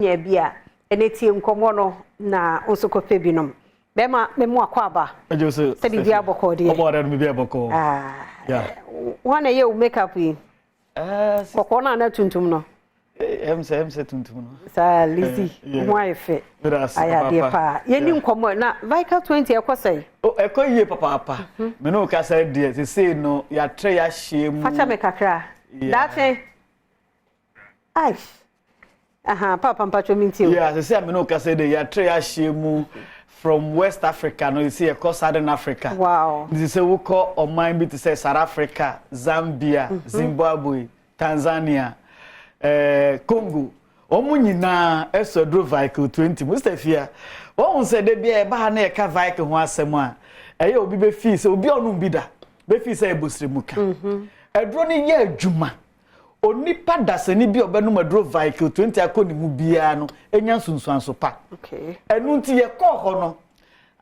ye bia eneti nkomo no na osokopɛ binom bema memu akwaba se bibia aboko de obora no bibia aboko yeah one ye makeup yi kokko na tuntum no MC tuntum no sa lisi mo ayefe aya de pa ye ni nkomo na Vikil 20 ekosai ekoyie papa me no ka say de say no ya tre ya hyem facha me kakra dafe ai papa mpacho minti say me no ka say de ya tre ya hyem from West Africa, no, you see, across Southern Africa. Wow. This is we call on mine to say South Africa, Zambia, Zimbabwe, Tanzania, Congo. Omuni na esodro Vikil 20. Mustafia. One said they be a bahane a Vikil one semwa. A obi be fee, so be on bida. Be fee say busrimuka. A drone ye juma. Onipa dasani bi obenuma dro Vikil 20 akoni mu bia no enya sunsuan so pa. Okay. Enunti ye call ho no.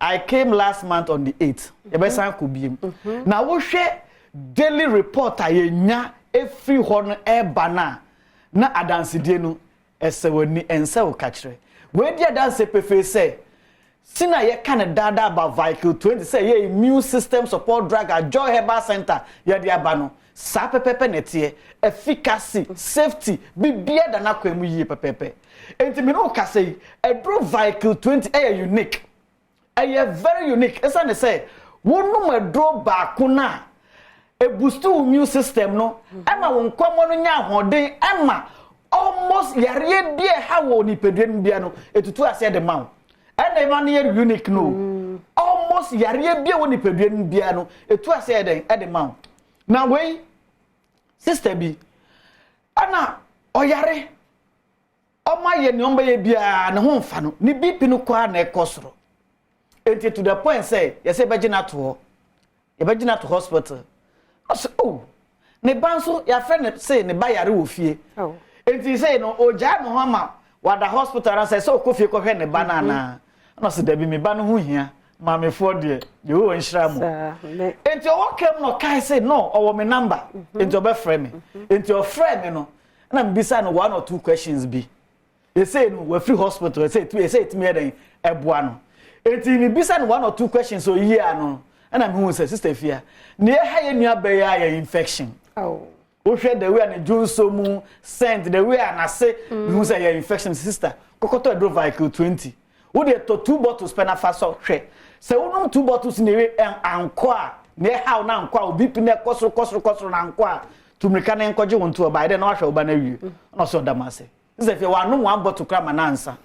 I came last month on the 8th. Ebesan ko biem. Na wo hwe daily report ayenya every ho no e bana na adansedie no esewani ense wo ka kire. We dia danse pefe say sina ye kan dada about Vikil 20 say ye immune system support drug at Joy Herbal Center ye dia ba no. Sa pepepe netie efficacy safety bibia da na kwemu yie pepepe enti me no ka say edro Vikil 20 unique very unique esa ne say wonu medro ba ko na e boost immune system no ema won kwamo no nya ahoden ema almost yare bia ha wo ni peduen bia no etutu ase de man ena ema no ye unique no almost yare bia wo ni peduen bia no etu ase de man na we sister bi ana oyare oma ye ni omba ye bia ne ho mfa no ni BP no kwa na ekosoro enti to the point say ye say begina to hospital oh ne banso ya friend ne say ne ba yare wo fie enti say no oja no ho ma wada hospital ran say so kofie ko hwe ne banana no se da bi me ba no ho hia mame for de you won shira mu enti o kem no kai say no owo me number enti o be frame me enti o frame me no na me bisa no one or two questions be they say no we free hospital they say it me den eboa no enti me bisa no one or two questions so year no na me hu say sister fia ne ha ye nua be ya infection o hwe the way na junso mu send the way na say me hu say ya infection sister kokoto edro Vikil 20 wo de to 2 bottles penafaso hwe se wonum 2 bottles newe anko a ne how na anko a obi pine kosoro na anko a tumrika na enkoje wonto oba de na wahwe oba na wie no so damase ze fe wanu 1 bottle krama na ansa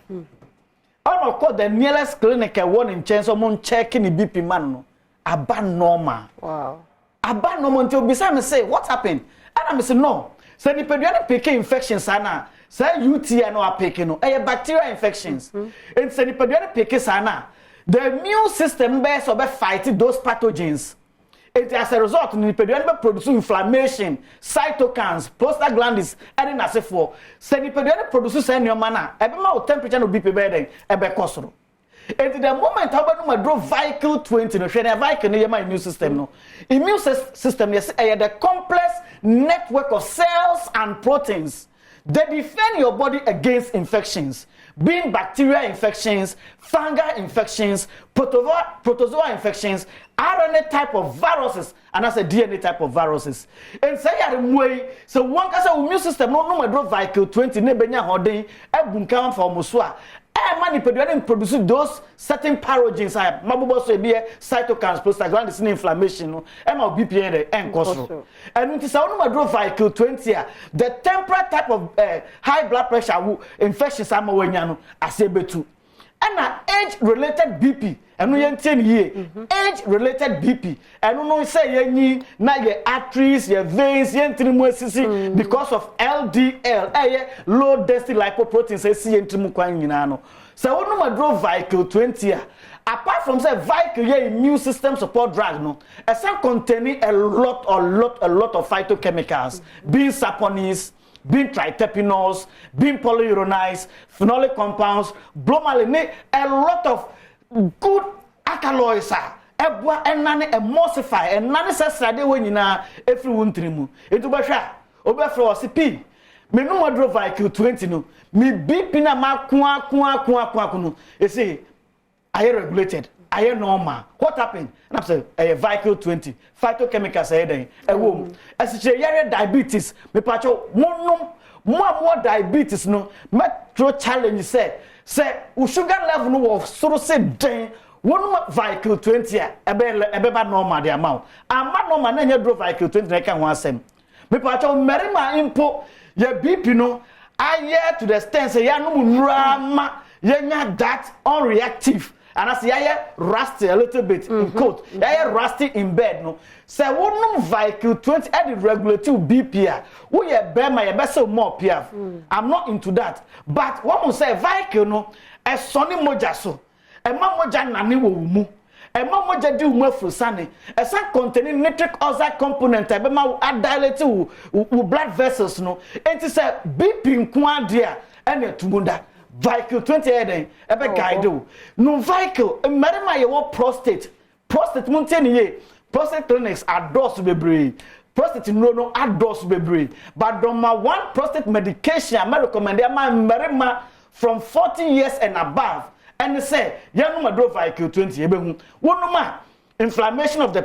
ono ko the nearest clinic e won in chance mo check ni BP man no aba normal wow aba normal until bisa me say what happened and I say no say ni pedua pick infections ana say UTI no apeke no bacterial infections and say ni pedua pick sana the immune system best of fight those pathogens. It as a result, the pediatric produce inflammation, cytokines, prostaglandins, and as for. So the pediatric produces any manner. Every more temperature will be better than a costro. And the moment I drove Vikil 20, no share Vikil in my immune system. No immune system yes, the complex network of cells and proteins. They defend your body against infections, being bacterial infections, fungal infections, protozoa infections, RNA type of viruses, and that's a DNA type of viruses. And say way, so one can say immune system no drop Vikil 20 ne benya hoden e bunkan for muswa. Manipulating produce those certain pathogens mabubo so be cytokines prostaglandins inflammation no BPN and costro and it is only drop Vikil 20 the temporary type of high blood pressure infections am wanya no asebetu and age related BP and no yen 10 year age related BP and no say yenyi na your arteries your veins yen trimu asisi because of LDL low density lipoproteins say trimu kwan nyina no so wonu madro Vikil 20 apart from say Vikil your immune system support drug no some containing a lot of phytochemicals being saponins, being triterpenols, being polyuronides, phenolic compounds, bromelain, a lot of good alkaloids ebwa enane emulsify enane sesade we nyina every wontrimu etu behwa obefro osipi me no modro Vikil 20 no me BP na ma kwa no you see I regulated I normal what happened and I say Vikil 20 phytochemicals then e wo as yare diabetes me pacho more diabetes no metro challenge say sugar level no of so say den one Vikil 20 ebe normal the amount ama normal na nya dro Vikil 20 na ka ho asem me pacho merima impo your BP no aye to the extent say ya no nrama yenya that unreactive and I say aye rusty a little bit in coat aye rusty in bed no say wonum Vikil 20 at the regulative BP we ye be my be so more PF I'm not into that but what we say Vikil no e soni moja so e ma moja nane wo mu e ma moja di umu afusane e san containing nitric oxide component e be ma dilate wo blood vessels no enti say BP nko ade a ene tumunda Vikil 20 eden e be guide wo no Vikil merima ye wo prostate munte ni ye prostate clinics adults bebre prostate no adults bebre but doma one prostate medication I recommend merima from 40 years and above and say yanu madro Vikil 20 ebehu wonuma inflammation of the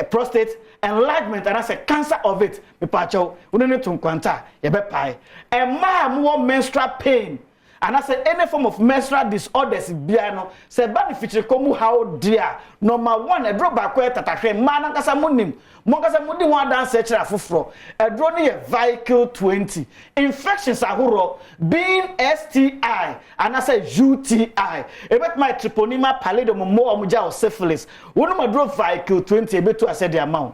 prostate enlargement and I say cancer of it me pacho wonene to kwanta ye be pai e ma mo menstrual pain and I say any form of menstrual disorders bia no say benefit komu how dear number 1 e drop back tatahwe ma na kasa munim mo kasa mudi one dance search afofro e dro ne ye Vikil 20 infections ahoro being STI and I say UTI e bet my treponema pallidum mo omuja o syphilis wonu ma dro Vikil 20 e betu ase the amount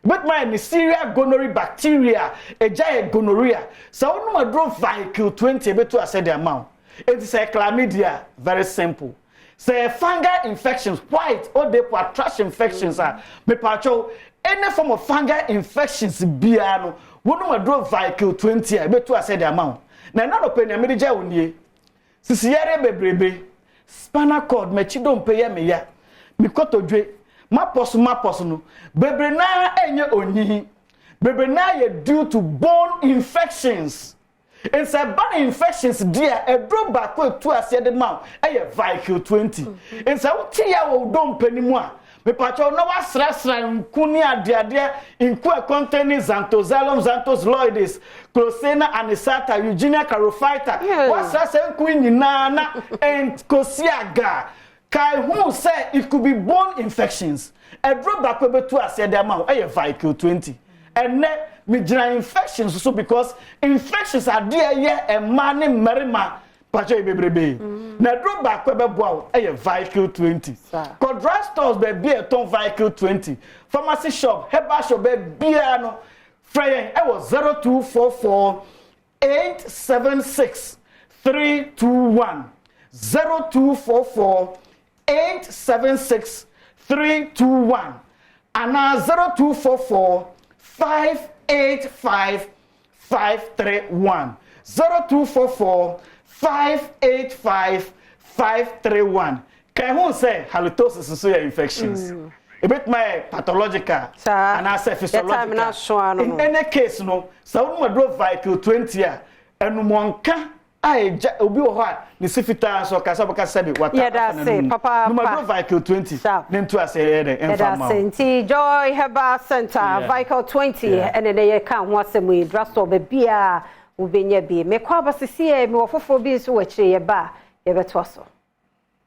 but my Neisseria gonorrhea bacteria eja gonorrhea so wonu ma dro Vikil 20 e betu ase the amount it is a chlamydia very simple say fungal infections white or they for trash infections are me pacho any form of fungal infections bia no wonu ma dro Vikil 20 e betu ase the amount na no penya me je onie sisiere bebrebe spinal cord me chidom peye me ya mi kotodwe mapos no bebre na enye onyi bebre na ye due to bone infections and say bone infections dia e dro back to ase de ma e Vikil 20 and say uti ya wo dom panimu a me pacho no wasrasra nkuni ade inku containing xanthosellum xanthosloides closena anisata eugenia carophyta wasrasra nkuni nyina na and kosiaga kai who say it could be bone infections e drop back we to ase the amount e Vikil 20 and me gina infections so because infections are there here e man merima pacho bebrebe na drop back we boa e Vikil 20 ko drug stores be be ton Vikil 20 pharmacy shop herbal shop be bia no frey e was 0244 876 321 0244 876 321 and 0244 585 531 0244 585 531 can who say halitosis so infections a bit my pathological and I say physiological in any case no so we do Vikil 20 enu monka aja obi wo ha ni sifita so kasa baka sabi wata papa number Vikil 20 ntu ase enfama da senti Joy Herbal Center Vikil 20 ene ne ye kan ho asem yi drasto be bia wo benya bi me kwa basisi e me wo foforo bi so wo kire ye ba ye beto so